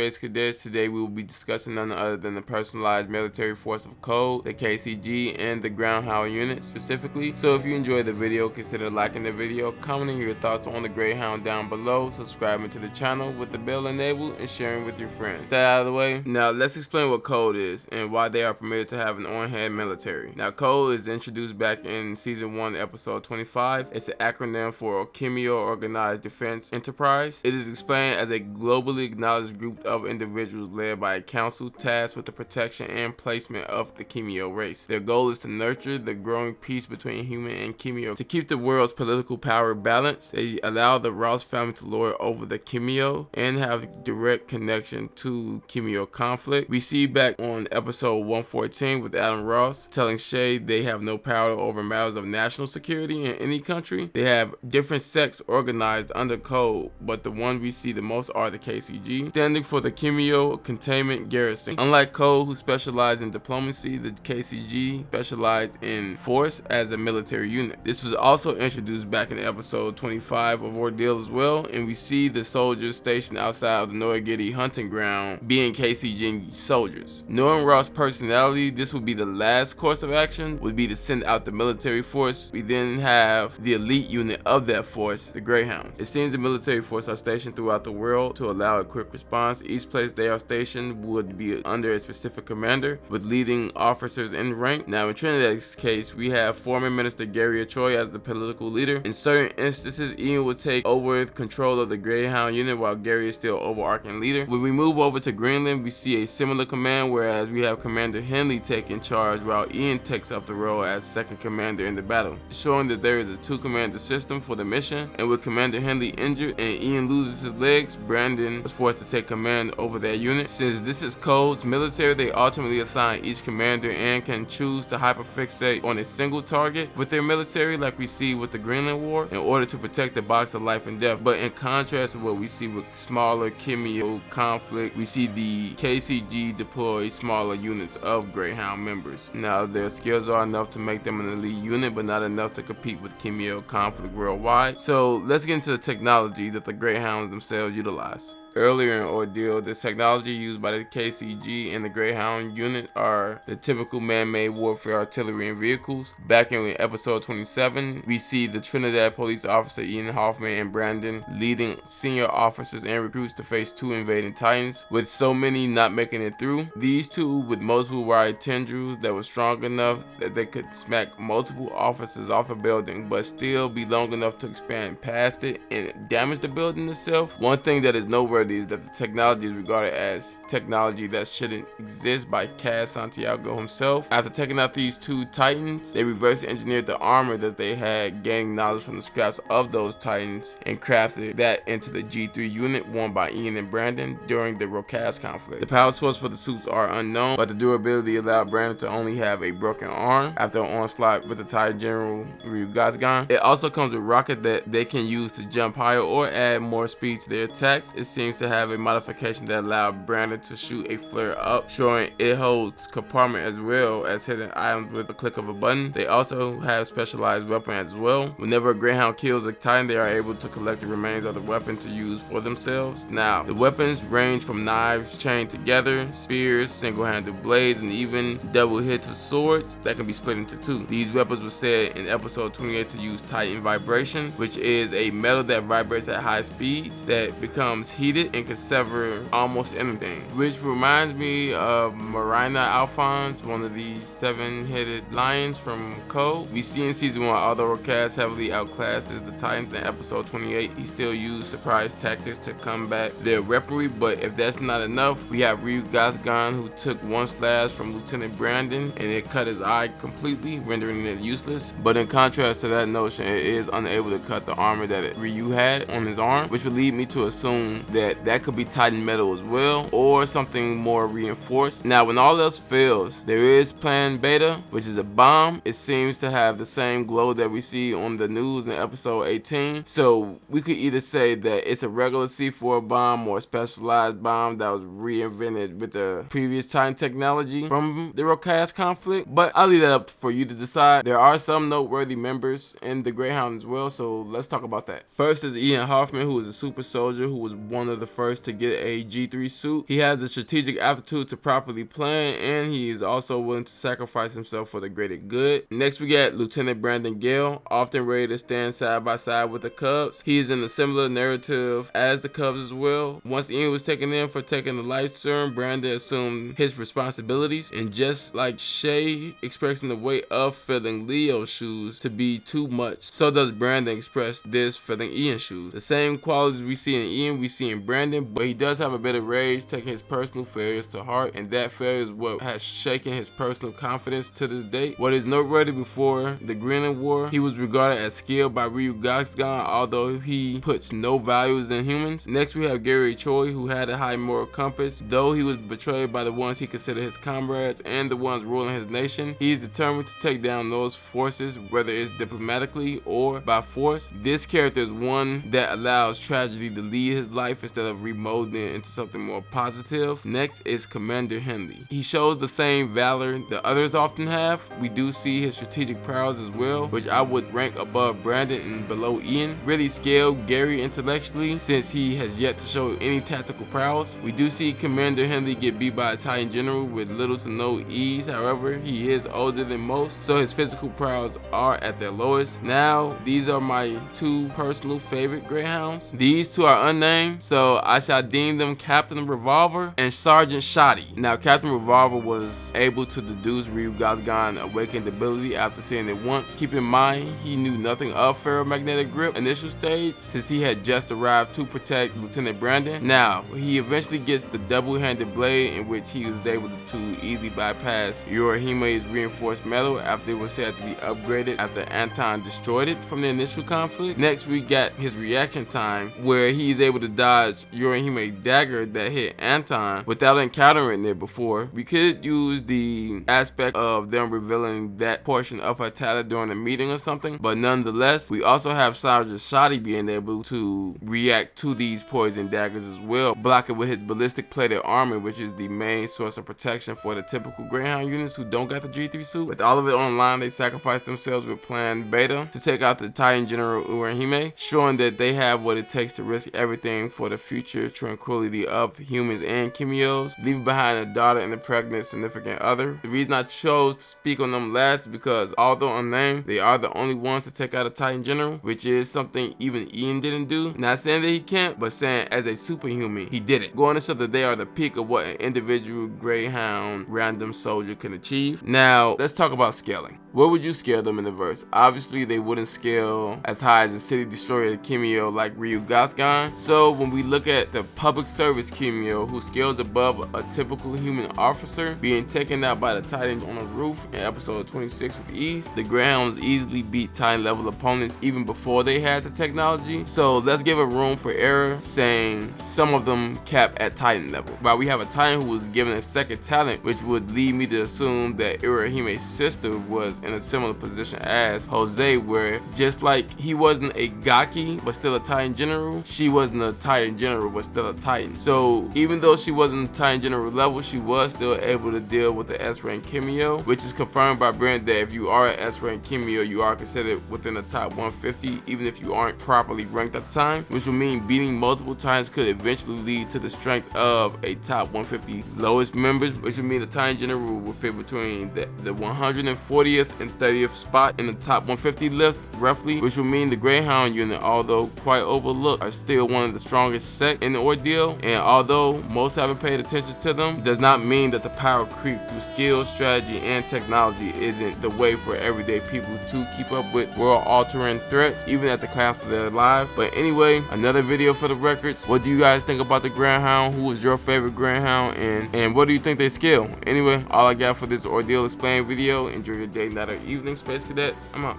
Space Cadets. Today we will be discussing none other than the personalized military force of K.O.D.E, the KCG, and the Greyhound unit specifically. So if you enjoyed the video, consider liking the video, commenting your thoughts on the Greyhound down below, subscribing to the channel with the bell enabled, and sharing with your friends. With that out of the way, now let's explain what K.O.D.E is and why they are permitted to have an on-hand military. Now K.O.D.E is introduced back in season 1 episode 25. It's an acronym for Kimyo Organized Defense Enterprise. It is explained as a globally acknowledged group of individuals led by a council tasked with the protection and placement of the kimyo race. Their goal is to nurture the growing peace between human and kimyo. To keep the world's political power balanced, they allow the Ross family to lord over the kimyo and have direct connection to kimyo conflict. We see back on episode 114 with Adam Ross telling Shay they have no power over matters of national security in any country. They have different sects organized under K.O.D.E, but the one we see the most are the KCG, standing for the Kimyo Containment Garrison. Unlike K.O.D.E, who specialized in diplomacy, the KCG specialized in force as a military unit. This was also introduced back in episode 25 of Ordeal as well, and we see the soldiers stationed outside of the K.O.D.E hunting ground being KCG soldiers. Knowing Ross' personality, this would be the last course of action, would be to send out the military force. We then have the elite unit of that force, the Greyhounds. It seems the military force are stationed throughout the world to allow a quick response. Each place they are stationed would be under a specific commander with leading officers in rank. Now in Trinidad's case, we have former Minister Gary Choi as the political leader. In certain instances, Ian will take over control of the Greyhound unit while Gary is still overarching leader. When we move over to Greenland, we see a similar command, whereas we have Commander Henley taking charge while Ian takes up the role as second commander in the battle, showing that there is a two-commander system for the mission. And with Commander Henley injured and Ian loses his legs, Brandon was forced to take command over that unit. Since this is K.O.D.E.'s military, they ultimately assign each commander and can choose to hyperfixate on a single target with their military, like we see with the Greenland War, in order to protect the box of life and death. But in contrast to what we see with smaller kimyo conflict, we see the KCG deploy smaller units of Greyhound members. Now their skills are enough to make them an elite unit, but not enough to compete with kimyo conflict worldwide. So let's get into the technology that the Greyhounds themselves utilize. Earlier in Ordeal, the technology used by the KCG and the Greyhound unit are the typical man-made warfare artillery and vehicles. Back in episode 27, we see the Trinidad police officer Ian Hoffman and Brandon leading senior officers and recruits to face two invading titans, with so many not making it through. These two with multiple wide tendrils that were strong enough that they could smack multiple officers off a building, but still be long enough to expand past it and damage the building itself. One thing that is noteworthy is that the technology is regarded as technology that shouldn't exist by Cass Santiago himself. After taking out these two titans, they reverse engineered the armor that they had, gaining knowledge from the scraps of those titans, and crafted that into the G3 unit worn by Ian and Brandon during the Rocas conflict. The power source for the suits are unknown, but the durability allowed Brandon to only have a broken arm after an onslaught with the Thai General Ryugasgan. It also comes with rocket that they can use to jump higher or add more speed to their attacks. It seems to have a modification that allowed Brandon to shoot a flare up, showing it holds compartment as well as hidden items with a click of a button. They also have specialized weapons as well. Whenever a Greyhound kills a Titan, they are able to collect the remains of the weapon to use for themselves. Now, the weapons range from knives chained together, spears, single-handed blades, and even double-hitted swords that can be split into two. These weapons were said in episode 28 to use Titan vibration, which is a metal that vibrates at high speeds that becomes heated and can sever almost anything, which reminds me of Marina Alphonse, one of the seven-headed lions from K.O.D.E. We see in season 1, although Rocas heavily outclasses the Titans in episode 28, he still used surprise tactics to combat their weaponry. But if that's not enough, we have Ryugasgan, who took one slash from Lieutenant Brandon and it cut his eye completely, rendering it useless. But in contrast to that notion, it is unable to cut the armor that Ryu had on his arm, which would lead me to assume that could be Titan metal as well, or something more reinforced. Now, when all else fails, there is Plan Beta, which is a bomb. It seems to have the same glow that we see on the news in episode 18. So we could either say that it's a regular C4 bomb or a specialized bomb that was reinvented with the previous Titan technology from the Rocas conflict, but I'll leave that up for you to decide. There are some noteworthy members in the Greyhound as well, so let's talk about that. First is Ian Hoffman, who is a super soldier who was one of the first to get a G3 suit. He has the strategic aptitude to properly plan, and he is also willing to sacrifice himself for the greater good. Next we got Lieutenant Brandon Gail, often ready to stand side by side with the Cubs. He is in a similar narrative as the Cubs as well. Once Ian was taken in for taking the life serum, Brandon assumed his responsibilities, and just like Shay expressing the weight of filling Leo's shoes to be too much, so does Brandon express this filling Ian's shoes. The same qualities we see in Ian, we see in Brandon, but he does have a bit of rage, taking his personal failures to heart, and that failure is what has shaken his personal confidence to this day. What is noteworthy, before the Greenland War, he was regarded as skilled by Ryugasgan, although he puts no values in humans. Next we have Gary Choi, who had a high moral compass, though he was betrayed by the ones he considered his comrades and the ones ruling his nation. He is determined to take down those forces, whether it's diplomatically or by force. This character is one that allows tragedy to lead his life instead of remolding it into something more positive. Next is Commander Henley. He shows the same valor the others often have. We do see his strategic prowess as well, which I would rank above Brandon and below Ian. Really scale Gary intellectually, since he has yet to show any tactical prowess. We do see Commander Henley get beat by a Titan general with little to no ease. However, he is older than most, so his physical prowess are at their lowest. Now, these are my two personal favorite Greyhounds. These two are unnamed, so I shall deem them Captain Revolver and Sergeant Shoddy. Now, Captain Revolver was able to deduce Ryugasgan's awakened ability after seeing it once. Keep in mind, he knew nothing of ferromagnetic grip initial stage, since he had just arrived to protect Lieutenant Brandon. Now, he eventually gets the double-handed blade, in which he was able to easily bypass Yorihime's reinforced metal after it was said to be upgraded after Anton destroyed it from the initial conflict. Next, we got his reaction time, where he's able to dodge Yorihime's dagger that hit Anton without encountering it before. We could use the aspect of them revealing that portion of her talent during a meeting or something, but nonetheless, we also have Sergeant Shoddy being able to react to these poison daggers as well, blocking with his ballistic plated armor, which is the main source of protection for the typical Greyhound units who don't got the G3 suit. With all of it on the line, they sacrifice themselves with Plan Beta to take out the Titan General Urahime, showing that they have what it takes to risk everything for the future tranquility of humans and kimyos, leaving behind a daughter and a pregnant significant other. The reason I chose to speak on them last is because, although unnamed, they are the only ones to take out a Titan General, which is something even Ian didn't do. Not saying that he can't, but saying as a superhuman, he did it, going to show that they are the peak of what an individual Greyhound random soldier can achieve. Now, let's talk about scaling. Where would you scale them in the verse? Obviously, they wouldn't scale as high as the City Destroyer Kimyo like Ryugasgan. So when we look at the public service Kimyo, who scales above a typical human officer, being taken out by the Titans on a roof in episode 26 with ease, the Greyhounds easily beat Titan level opponents even before they had the technology. So let's give a room for error, saying some of them cap at Titan level. While we have a Titan who was given a second talent, which would lead me to assume that Urahime's sister was in a similar position as Jose, where just like he wasn't a Gaki but still a Titan General, she wasn't a Titan General but still a Titan. So even though she wasn't a Titan General level, she was still able to deal with the S-rank Kimyo, which is confirmed by Brent that if you are an S-rank Kimyo, you are considered within the top 150 even if you aren't properly ranked at the time, which would mean beating multiple Titans could eventually lead to the strength of a top 150 lowest members, which would mean the Titan General will fit between the 140th and 30th spot in the top 150 list roughly, which would mean the Greyhound unit, although quite overlooked, are still one of the strongest sect in the Ordeal, and although most haven't paid attention to them, does not mean that the power creep through skill, strategy, and technology isn't the way for everyday people to keep up with world-altering threats, even at the cost of their lives. But anyway, another video for the records. What do you guys think about the Greyhound? Who was your favorite Greyhound, and what do you think they scale? Anyway, all I got for this Ordeal Explained video. Enjoy your day, night, or evening, Space Cadets. I'm out.